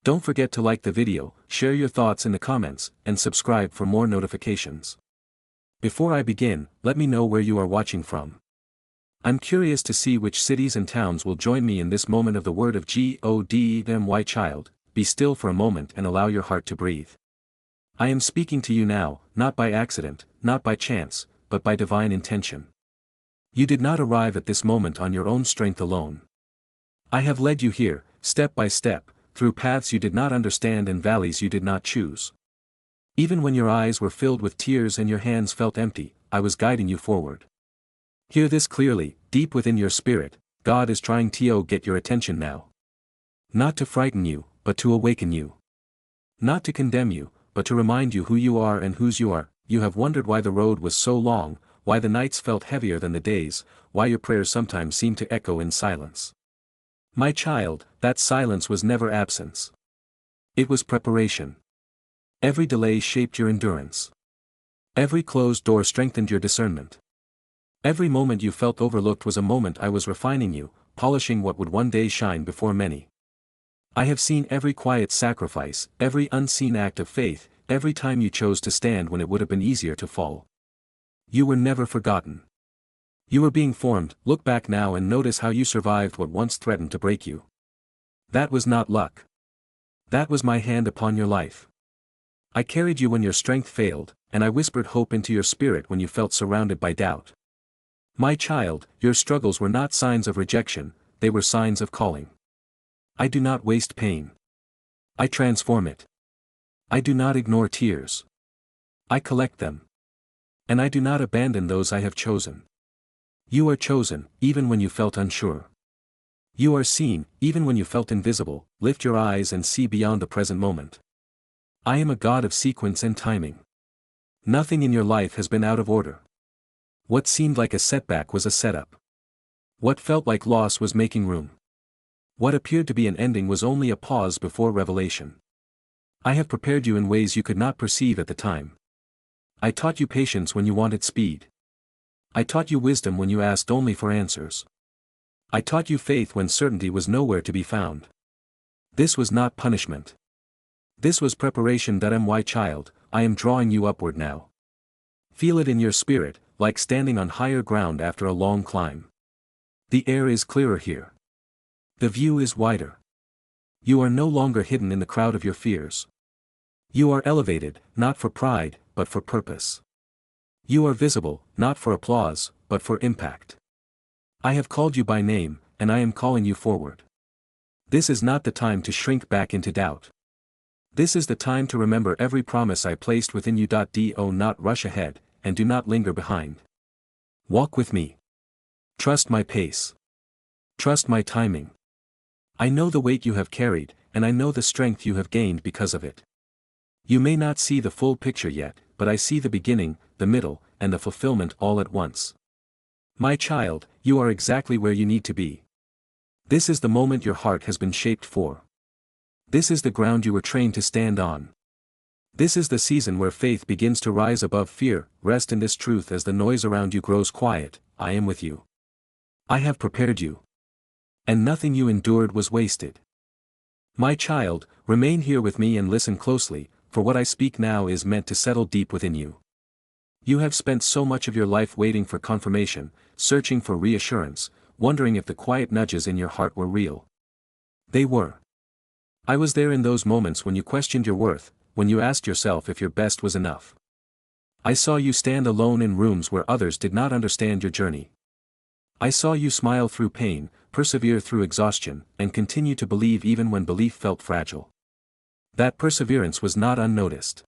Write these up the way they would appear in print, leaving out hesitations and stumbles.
Don't forget to like the video, share your thoughts in the comments, and subscribe for more notifications. Before I begin, let me know where you are watching from. I'm curious to see which cities and towns will join me in this moment of the word of God. Child, be still for a moment and allow your heart to breathe. I am speaking to you now, not by accident, not by chance, but by divine intention. You did not arrive at this moment on your own strength alone. I have led you here, step by step, through paths you did not understand and valleys you did not choose. Even when your eyes were filled with tears and your hands felt empty, I was guiding you forward. Hear this clearly, deep within your spirit, God is trying to get your attention now. Not to frighten you, but to awaken you. Not to condemn you, but to remind you who you are and whose you are. You have wondered why the road was so long, why the nights felt heavier than the days, why your prayers sometimes seemed to echo in silence. My child, that silence was never absence. It was preparation. Every delay shaped your endurance. Every closed door strengthened your discernment. Every moment you felt overlooked was a moment I was refining you, polishing what would one day shine before many. I have seen every quiet sacrifice, every unseen act of faith, every time you chose to stand when it would have been easier to fall. You were never forgotten. You were being formed. Look back now and notice how you survived what once threatened to break you. That was not luck. That was my hand upon your life. I carried you when your strength failed, and I whispered hope into your spirit when you felt surrounded by doubt. My child, your struggles were not signs of rejection, they were signs of calling. I do not waste pain. I transform it. I do not ignore tears. I collect them. And I do not abandon those I have chosen. You are chosen, even when you felt unsure. You are seen, even when you felt invisible. Lift your eyes and see beyond the present moment. I am a God of sequence and timing. Nothing in your life has been out of order. What seemed like a setback was a setup. What felt like loss was making room. What appeared to be an ending was only a pause before revelation. I have prepared you in ways you could not perceive at the time. I taught you patience when you wanted speed. I taught you wisdom when you asked only for answers. I taught you faith when certainty was nowhere to be found. This was not punishment. This was preparation. My child, I am drawing you upward now. Feel it in your spirit, like standing on higher ground after a long climb. The air is clearer here. The view is wider. You are no longer hidden in the crowd of your fears. You are elevated, not for pride, but for purpose. You are visible, not for applause, but for impact. I have called you by name, and I am calling you forward. This is not the time to shrink back into doubt. This is the time to remember every promise I placed within you. Do not rush ahead, and do not linger behind. Walk with me. Trust my pace. Trust my timing. I know the weight you have carried, and I know the strength you have gained because of it. You may not see the full picture yet, but I see the beginning, the middle, and the fulfillment all at once. My child, you are exactly where you need to be. This is the moment your heart has been shaped for. This is the ground you were trained to stand on. This is the season where faith begins to rise above fear. Rest in this truth as the noise around you grows quiet. I am with you. I have prepared you. And nothing you endured was wasted. My child, remain here with me and listen closely, for what I speak now is meant to settle deep within you. You have spent so much of your life waiting for confirmation, searching for reassurance, wondering if the quiet nudges in your heart were real. They were. I was there in those moments when you questioned your worth, when you asked yourself if your best was enough. I saw you stand alone in rooms where others did not understand your journey. I saw you smile through pain, persevere through exhaustion, and continue to believe even when belief felt fragile. That perseverance was not unnoticed.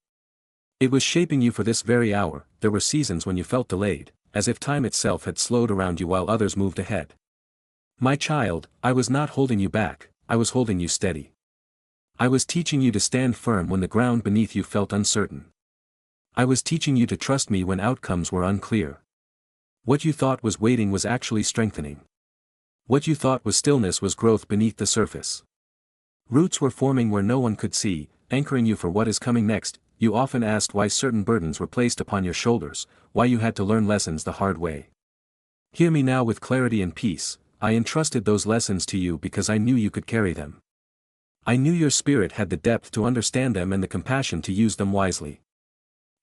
It was shaping you for this very hour. There were seasons when you felt delayed, as if time itself had slowed around you while others moved ahead. My child, I was not holding you back, I was holding you steady. I was teaching you to stand firm when the ground beneath you felt uncertain. I was teaching you to trust me when outcomes were unclear. What you thought was waiting was actually strengthening. What you thought was stillness was growth beneath the surface. Roots were forming where no one could see, anchoring you for what is coming next. You often asked why certain burdens were placed upon your shoulders, why you had to learn lessons the hard way. Hear me now with clarity and peace. I entrusted those lessons to you because I knew you could carry them. I knew your spirit had the depth to understand them and the compassion to use them wisely.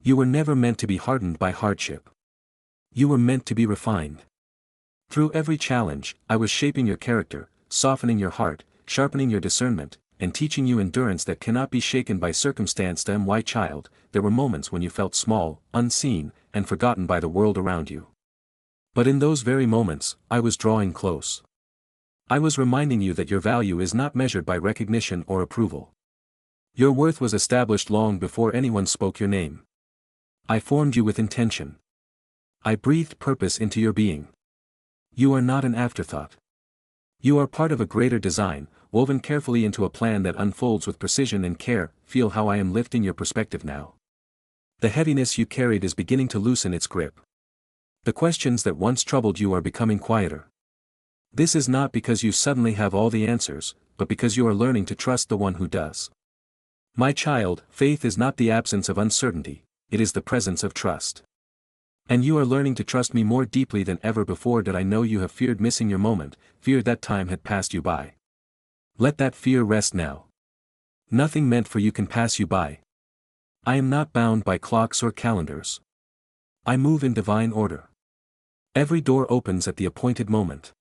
You were never meant to be hardened by hardship. You were meant to be refined. Through every challenge, I was shaping your character, softening your heart, sharpening your discernment, and teaching you endurance that cannot be shaken by circumstance. My child, there were moments when you felt small, unseen, and forgotten by the world around you. But in those very moments, I was drawing close. I was reminding you that your value is not measured by recognition or approval. Your worth was established long before anyone spoke your name. I formed you with intention. I breathed purpose into your being. You are not an afterthought. You are part of a greater design, woven carefully into a plan that unfolds with precision and care. Feel how I am lifting your perspective now. The heaviness you carried is beginning to loosen its grip. The questions that once troubled you are becoming quieter. This is not because you suddenly have all the answers, but because you are learning to trust the one who does. My child, faith is not the absence of uncertainty, it is the presence of trust. And you are learning to trust me more deeply than ever before. Did I know you have feared missing your moment, feared that time had passed you by? Let that fear rest now. Nothing meant for you can pass you by. I am not bound by clocks or calendars. I move in divine order. Every door opens at the appointed moment.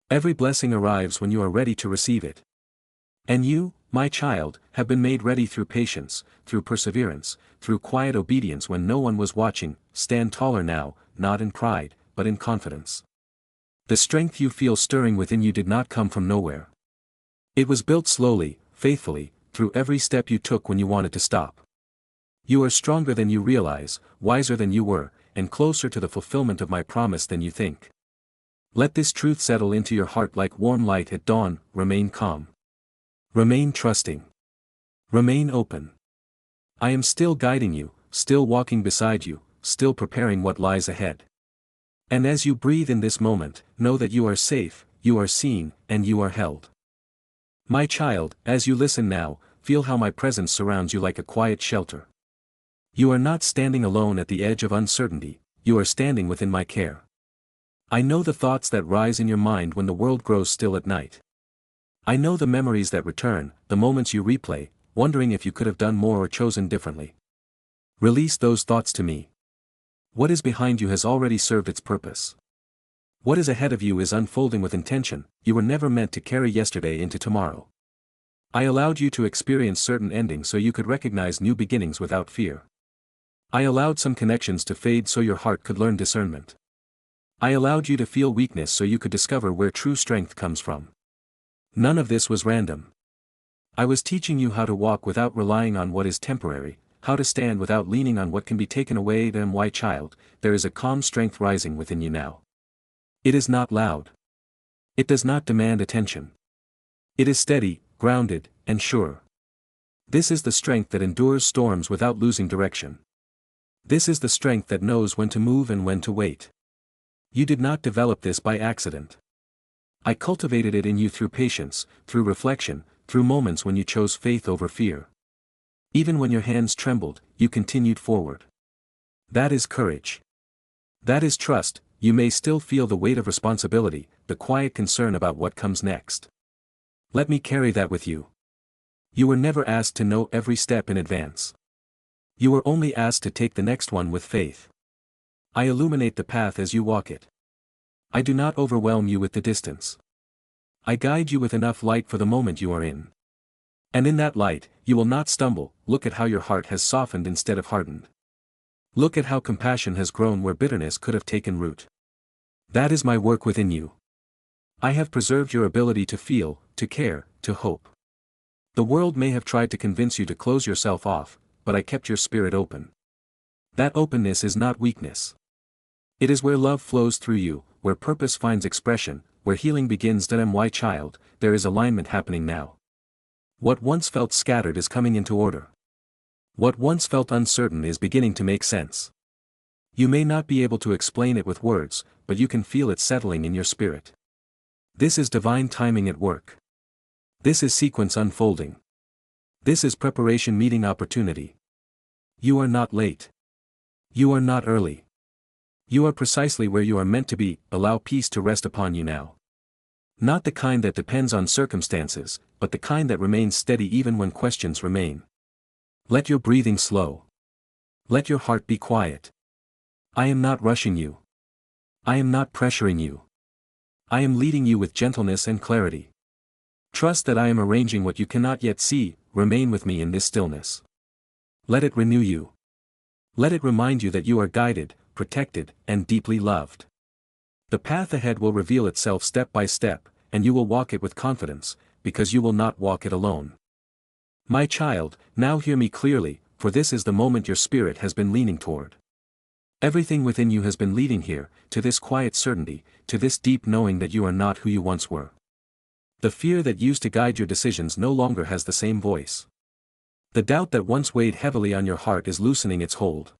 Every blessing arrives when you are ready to receive it. And you, my child, have been made ready through patience, through perseverance, through quiet obedience when no one was watching. Stand taller now, not in pride, but in confidence. The strength you feel stirring within you did not come from nowhere. It was built slowly, faithfully, through every step you took when you wanted to stop. You are stronger than you realize, wiser than you were, and closer to the fulfillment of my promise than you think. Let this truth settle into your heart like warm light at dawn. Remain calm. Remain trusting. Remain open. I am still guiding you, still walking beside you, still preparing what lies ahead. And as you breathe in this moment, know that you are safe, you are seen, and you are held. My child, as you listen now, feel how my presence surrounds you like a quiet shelter. You are not standing alone at the edge of uncertainty, you are standing within my care. I know the thoughts that rise in your mind when the world grows still at night. I know the memories that return, the moments you replay, wondering if you could have done more or chosen differently. Release those thoughts to me. What is behind you has already served its purpose. What is ahead of you is unfolding with intention. You were never meant to carry yesterday into tomorrow. I allowed you to experience certain endings so you could recognize new beginnings without fear. I allowed some connections to fade so your heart could learn discernment. I allowed you to feel weakness so you could discover where true strength comes from. None of this was random. I was teaching you how to walk without relying on what is temporary, how to stand without leaning on what can be taken away. My child, there is a calm strength rising within you now. It is not loud. It does not demand attention. It is steady, grounded, and sure. This is the strength that endures storms without losing direction. This is the strength that knows when to move and when to wait. You did not develop this by accident. I cultivated it in you through patience, through reflection, through moments when you chose faith over fear. Even when your hands trembled, you continued forward. That is courage. That is trust. You may still feel the weight of responsibility, the quiet concern about what comes next. Let me carry that with you. You were never asked to know every step in advance. You were only asked to take the next one with faith. I illuminate the path as you walk it. I do not overwhelm you with the distance. I guide you with enough light for the moment you are in. And in that light, you will not stumble. Look at how your heart has softened instead of hardened. Look at how compassion has grown where bitterness could have taken root. That is my work within you. I have preserved your ability to feel, to care, to hope. The world may have tried to convince you to close yourself off, but I kept your spirit open. That openness is not weakness. It is where love flows through you, where purpose finds expression, where healing begins. My child, there is alignment happening now. What once felt scattered is coming into order. What once felt uncertain is beginning to make sense. You may not be able to explain it with words, but you can feel it settling in your spirit. This is divine timing at work. This is sequence unfolding. This is preparation meeting opportunity. You are not late. You are not early. You are precisely where you are meant to be. Allow peace to rest upon you now. Not the kind that depends on circumstances, but the kind that remains steady even when questions remain. Let your breathing slow. Let your heart be quiet. I am not rushing you. I am not pressuring you. I am leading you with gentleness and clarity. Trust that I am arranging what you cannot yet see. Remain with me in this stillness. Let it renew you. Let it remind you that you are guided, protected, and deeply loved. The path ahead will reveal itself step by step, and you will walk it with confidence, because you will not walk it alone. My child, now hear me clearly, for this is the moment your spirit has been leaning toward. Everything within you has been leading here, to this quiet certainty, to this deep knowing that you are not who you once were. The fear that used to guide your decisions no longer has the same voice. The doubt that once weighed heavily on your heart is loosening its hold.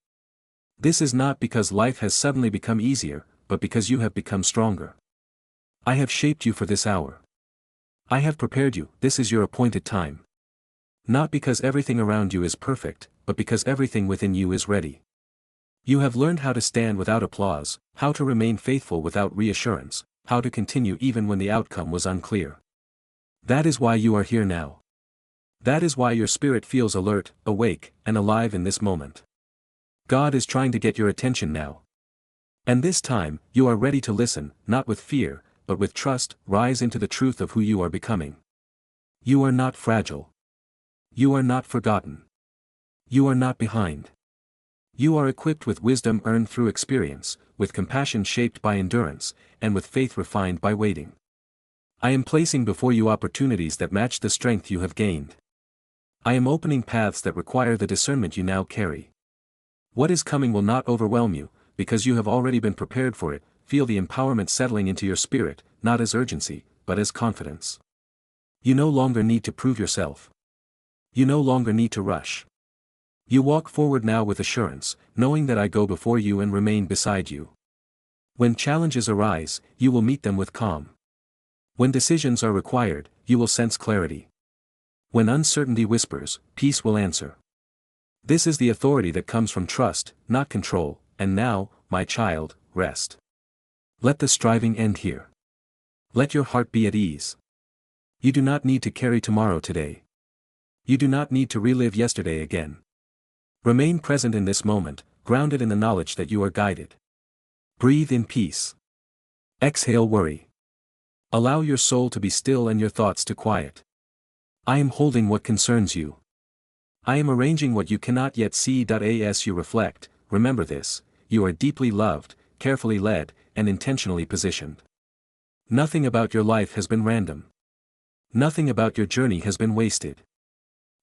This is not because life has suddenly become easier, but because you have become stronger. I have shaped you for this hour. I have prepared you. This is your appointed time. Not because everything around you is perfect, but because everything within you is ready. You have learned how to stand without applause, how to remain faithful without reassurance, how to continue even when the outcome was unclear. That is why you are here now. That is why your spirit feels alert, awake, and alive in this moment. God is trying to get your attention now. And this time, you are ready to listen, not with fear, but with trust. Rise into the truth of who you are becoming. You are not fragile. You are not forgotten. You are not behind. You are equipped with wisdom earned through experience, with compassion shaped by endurance, and with faith refined by waiting. I am placing before you opportunities that match the strength you have gained. I am opening paths that require the discernment you now carry. What is coming will not overwhelm you, because you have already been prepared for it. Feel the empowerment settling into your spirit, not as urgency, but as confidence. You no longer need to prove yourself. You no longer need to rush. You walk forward now with assurance, knowing that I go before you and remain beside you. When challenges arise, you will meet them with calm. When decisions are required, you will sense clarity. When uncertainty whispers, peace will answer. This is the authority that comes from trust, not control. And now, my child, rest. Let the striving end here. Let your heart be at ease. You do not need to carry tomorrow today. You do not need to relive yesterday again. Remain present in this moment, grounded in the knowledge that you are guided. Breathe in peace. Exhale worry. Allow your soul to be still and your thoughts to quiet. I am holding what concerns you. I am arranging what you cannot yet see. As you reflect, remember this: you are deeply loved, carefully led, and intentionally positioned. Nothing about your life has been random. Nothing about your journey has been wasted.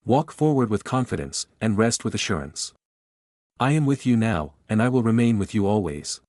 Walk forward with confidence, and rest with assurance. I am with you now, and I will remain with you always.